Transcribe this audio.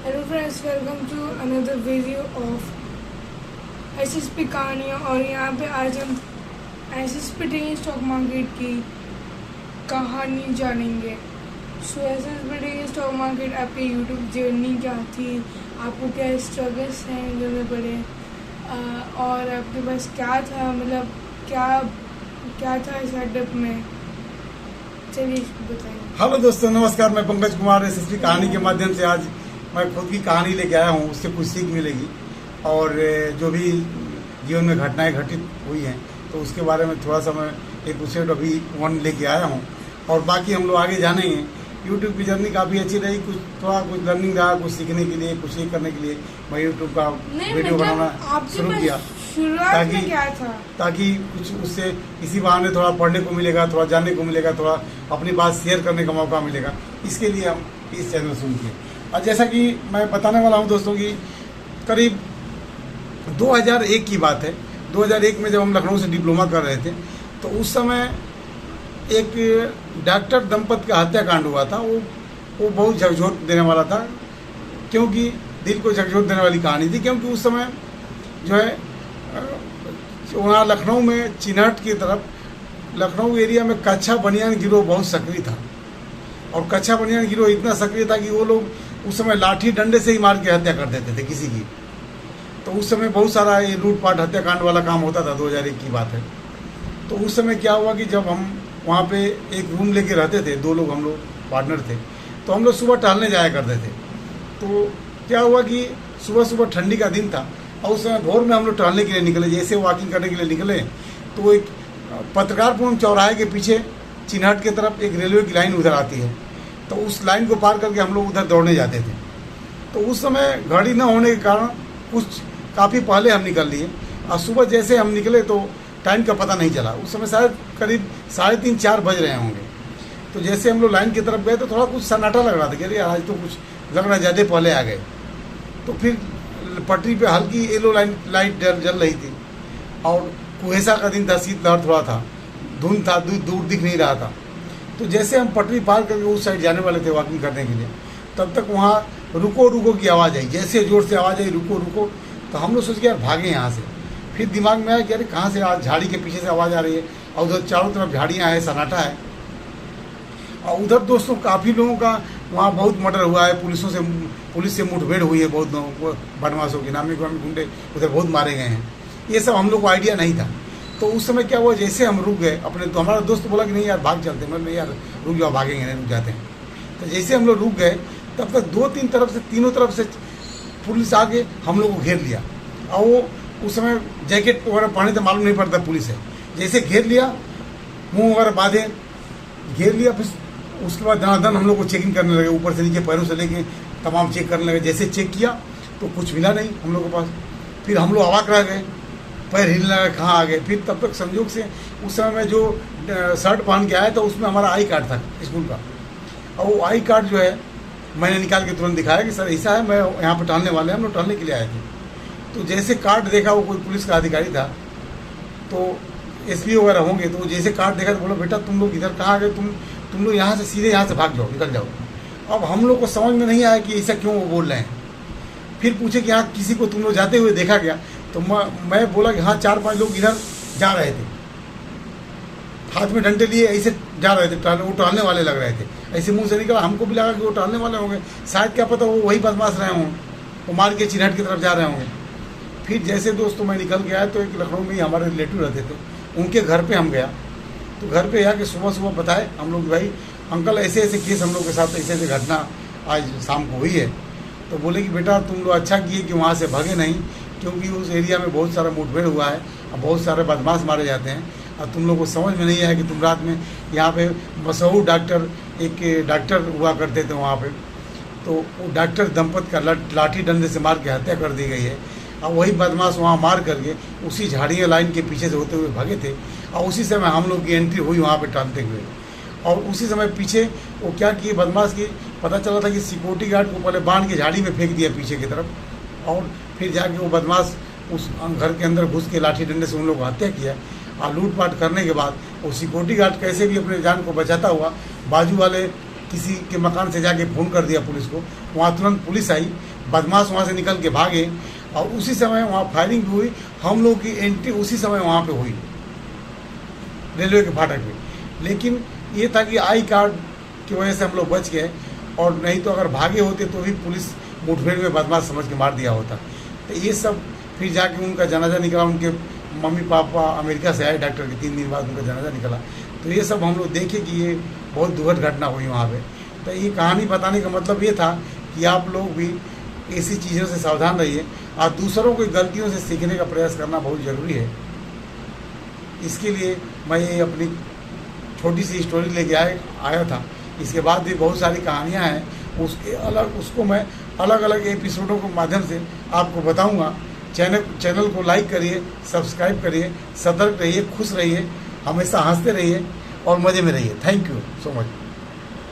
Hello friends, welcome to another video of SSP कहानियाँ। और यहाँ पे आज हम एसएसपी डेली स्टॉक मार्केट की कहानी जानेंगे। सो एसएसपी डेली स्टॉक मार्केट आपकी यूट्यूब जर्नी क्या थी, आपको क्या स्ट्रगल्स हैं करने पड़े, और आपके पास क्या था, मतलब क्या था सेटअप में, चलिए बताइए। हेलो दोस्तों, नमस्कार। मैं पंकज कुमार एसएसपी कहानी के माध्यम से आज मैं खुद की कहानी लेके आया हूँ। उससे कुछ सीख मिलेगी और जो भी जीवन में घटनाएं घटित हुई हैं तो उसके बारे में थोड़ा सा मैं एक एपिसोड अभी 1 लेके आया हूँ। और बाकी हम लोग आगे जानेंगे। यूट्यूब की जर्नी काफ़ी अच्छी रही, कुछ लर्निंग रहा, कुछ सीखने के लिए, कुछ ये करने के लिए मैं यूट्यूब का वीडियो बनाना शुरू किया ताकि कुछ उससे इसी बहाने थोड़ा पढ़ने को मिलेगा, थोड़ा जानने को मिलेगा, थोड़ा अपनी बात शेयर करने का मौका मिलेगा। इसके लिए हम इस चैनल शुरू किए। और जैसा कि मैं बताने वाला हूं दोस्तों कि करीब 2001 की बात है। 2001 में जब हम लखनऊ से डिप्लोमा कर रहे थे तो उस समय एक डॉक्टर दंपत का हत्याकांड हुआ था। वो बहुत झकझोर देने वाला था, क्योंकि दिल को झकझोर देने वाली कहानी थी। क्योंकि उस समय जो है वहाँ लखनऊ में चिन्हट की तरफ, लखनऊ एरिया में कच्छा बनियान गिरोह बहुत सक्रिय था। और कच्छा बनियान गिरोह इतना सक्रिय था कि वो लोग उस समय लाठी डंडे से ही मार के हत्या कर देते थे किसी की। तो उस समय बहुत सारा ये लूटपाट हत्याकांड वाला काम होता था। 2001 की बात है। तो उस समय क्या हुआ कि जब हम वहाँ पे एक रूम लेके रहते थे, 2 लोग हम लोग पार्टनर थे, तो हम लोग सुबह टहलने जाया करते थे। तो क्या हुआ कि सुबह सुबह ठंडी का दिन था और उस समय भोर में हम लोग टहलने के लिए निकले। जैसे वॉकिंग करने के लिए निकले तो एक पत्रकारपुरम चौराहे के पीछे चिन्हट की तरफ एक रेलवे की लाइन उधर आती है। तो उस लाइन को पार करके हम लोग उधर दौड़ने जाते थे। तो उस समय घड़ी न होने के कारण कुछ काफ़ी पहले हम निकल लिए। और सुबह जैसे हम निकले तो टाइम का पता नहीं चला। उस समय शायद करीब 3:30-4 बज रहे होंगे। तो जैसे हम लोग लाइन की तरफ गए तो थोड़ा कुछ सन्नाटा लग रहा था कि अरे आज तो कुछ लग रहा है ज़्यादा पहले आ गए। तो फिर पटरी पे हल्की येलो लाइट जल रही थी और कुहेसा का दिन था, शीतलहर थोड़ा था, धुंध था, दूर दिख नहीं रहा था। तो जैसे हम पटरी पार करके उस साइड जाने वाले थे वॉकिंग करने के लिए, तब तक वहाँ रुको रुको की आवाज़ आई। जैसे जोर से आवाज़ आई रुको रुको, तो हम लोग सोच के यार भागे यहाँ से। फिर दिमाग में आया कि अरे कहाँ से आज झाड़ी के पीछे से आवाज़ आ रही है और उधर चारों तरफ झाड़ियाँ हैं, सन्नाटा है। और उधर दोस्तों काफ़ी लोगों का वहाँ बहुत मर्डर हुआ है, पुलिस से मुठभेड़ हुई है, बहुत लोगों को, बदमाशों के नामी गुंडे उधर बहुत मारे गए हैं। ये सब हम लोग को आइडिया नहीं था। तो उस समय क्या हुआ, जैसे हम रुक गए अपने, तो हमारा दोस्त बोला कि नहीं यार भाग चलते हैं। मैं यार रुक जाओ, भागेंगे नहीं, रुक जाते हैं। तो जैसे हम लोग रुक गए तब तक 2-3 तरफ से, तीनों तरफ से पुलिस आके हम लोग को घेर लिया। और वो उस समय जैकेट वगैरह पहने तो मालूम नहीं पड़ता पुलिस है। जैसे घेर लिया, मुँह वगैरह बांधे, घेर लिया। फिर उसके बाद धनाधन हम लोग को चेकिंग करने लगे, ऊपर से नीचे पैरों से लेके तमाम चेक करने लगे। जैसे चेक किया तो कुछ मिला नहीं हम लोग के पास। फिर हम लोग अवाक रह गए, पैर हिलने लगा, कहाँ आ गए। फिर तब तक संयोग से उस समय मैं जो शर्ट पहन के आया था उसमें हमारा आई कार्ड था स्कूल का। और वो आई कार्ड जो है मैंने निकाल के तुरंत दिखाया कि सर ऐसा है, मैं यहाँ पर टहलने वाले हैं, हम लोग टहलने के लिए आए थे। तो जैसे कार्ड देखा, वो कोई पुलिस का अधिकारी था, तो एसपी वगैरह होंगे। तो जैसे कार्ड देखा तो बोलो बेटा तुम लोग इधर कहाँ आ गए, तुम लोग यहाँ से सीधे यहाँ से भाग जाओ, निकल जाओ। अब हम लोग को समझ में नहीं आया कि ऐसा क्यों वो बोल रहे हैं। फिर पूछे कि यहाँ किसी को तुम लोग जाते हुए देखा गया? तो मैं बोला कि हाँ 4-5 लोग इधर जा रहे थे, हाथ में डंडे लिए ऐसे जा रहे थे, वो टहलने वाले लग रहे थे। ऐसे मुंह से निकला, हमको भी लगा कि वो टहलने वाले होंगे, शायद क्या पता वो वही बदमाश रहे हों, वो मार के चिन्हट की तरफ जा रहे होंगे। फिर जैसे दोस्तों मैं निकल के आया तो एक लखनऊ में ही हमारे रिलेटिव रहते थे, उनके घर पर हम गया। तो घर पे आके सुबह सुबह बताए हम लोग, भाई अंकल ऐसे ऐसे केस हम लोग के साथ, ऐसे ऐसे घटना आज शाम को हुई है। तो बोले कि बेटा तुम लोग अच्छा किए कि वहाँ से भागे नहीं, क्योंकि उस एरिया में बहुत सारा मुठभेड़ हुआ है और बहुत सारे बदमाश मारे जाते हैं। और तुम लोग को समझ में नहीं आया कि तुम रात में यहाँ पे मशहूर डॉक्टर, एक डॉक्टर हुआ करते थे वहाँ पे, तो वो डॉक्टर दंपत का लाठी डंडे से मार के हत्या कर दी गई है। और वही बदमाश वहाँ मार करके उसी झाड़ियाँ लाइन के पीछे से होते हुए भागे थे। और उसी समय हम लोग की एंट्री हुई वहाँ पे टहलते हुए। और उसी समय पीछे वो क्या किए बदमाश की, पता चला था कि सिक्योरिटी गार्ड को पहले बांध के झाड़ी में फेंक दिया पीछे की तरफ। और फिर जाके वो बदमाश उस घर के अंदर घुस के लाठी डंडे से उन लोगों को हत्या किया। और लूटपाट करने के बाद वो सिक्योरिटी गार्ड कैसे भी अपने जान को बचाता हुआ बाजू वाले किसी के मकान से जाके फ़ोन कर दिया पुलिस को, वहाँ तुरंत पुलिस आई, बदमाश वहाँ से निकल के भागे और उसी समय वहाँ फायरिंग भी हुई। हम लोग की एंट्री उसी समय वहाँ पे हुई रेलवे के फाटक पे। लेकिन ये था कि आई कार्ड की वजह से हम लोग बच गए, और नहीं तो अगर भागे होते तो भी पुलिस मुठभेड़ में बदमाश समझ के मार दिया होता। तो ये सब फिर जाके उनका जनाजा निकला, उनके मम्मी पापा अमेरिका से आए डॉक्टर के, 3 दिन बाद उनका जनाजा निकला। तो ये सब हम लोग देखे कि ये बहुत दुखद घटना हुई वहाँ पे। तो ये कहानी बताने का मतलब ये था कि आप लोग भी ऐसी चीज़ों से सावधान रहिए और दूसरों की गलतियों से सीखने का प्रयास करना बहुत ज़रूरी है। इसके लिए मैं ये अपनी छोटी सी स्टोरी लेके आया था। इसके बाद भी बहुत सारी कहानियाँ हैं, उसको मैं अलग अलग एपिसोडों के माध्यम से आपको बताऊंगा। चैनल को लाइक करिए, सब्सक्राइब करिए, सतर्क रहिए, खुश रहिए, हमेशा हंसते रहिए और मज़े में रहिए। Thank you so much.